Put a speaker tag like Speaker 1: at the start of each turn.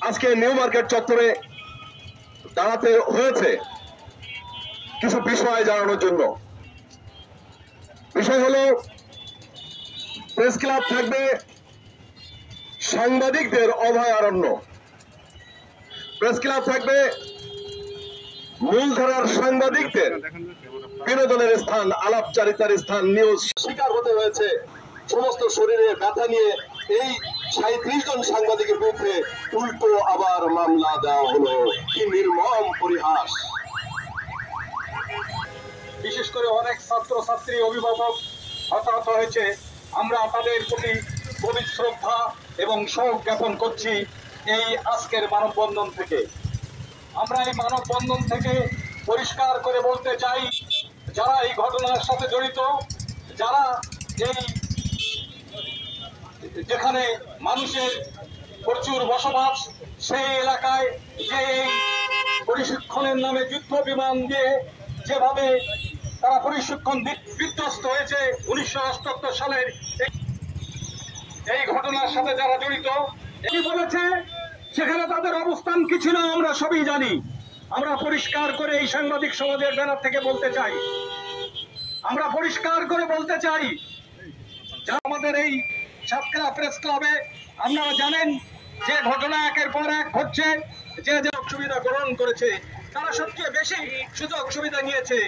Speaker 1: আজকে new market চত্বরে দাঁড়াতে হয়েছে কিছু বিষয় জানানোর জন্য। বিষয় হলো, প্রেস ক্লাব থাকবে সাংবাদিকদের অভয়ারণ্য, প্রেস ক্লাব থাকবে মূলধারার সাংবাদিকদের বিনোদনের স্থান, আলাপচারিতার স্থান। নিউজ শিকার হতে হয়েছে সমস্ত শরীরে ব্যথা নিয়ে এই 37 জন সাংবাদিকের বিরুদ্ধে উল্টো আবার মামলা দেওয়া হলো। কি নির্মম পরিহাস!
Speaker 2: বিশেষ করে অনেক ছাত্র ছাত্রী, অভিভাবক হতাহত হয়েছে। আমরা তাদের প্রতি গভীর শ্রদ্ধা এবং শোক জ্ঞাপন করছি এই আজকের মানববন্ধন থেকে। আমরা এই মানববন্ধন থেকে পরিষ্কার করে বলতে চাই, যারা এই ঘটনার সাথে জড়িত, যারা যেখানে মানুষের প্রচুর বসবাস, সেই এলাকায় যে এই প্রশিক্ষণের নামে যুদ্ধ বিমান দিয়ে যেভাবে তারা প্রশিক্ষণ বিধ্বস্ত হয়েছে 1978 সালের এই ঘটনার সাথে যারা জড়িত, এই বলেছে সেখানে তাদের অবস্থান কি ছিল আমরা সবই জানি। আমরা পরিষ্কার করে এই সাংবাদিক সমাজের ব্যানার থেকে বলতে চাই, আমরা পরিষ্কার করে বলতে চাই, আমাদের এই সাতক্ষীরা প্রেস ক্লাবে আপনারা জানেন যে ঘটনা একের পর এক ঘটছে। যে সুবিধা গ্রহণ করেছে তারা সবচেয়ে বেশি সুযোগ সুবিধা নিয়েছে।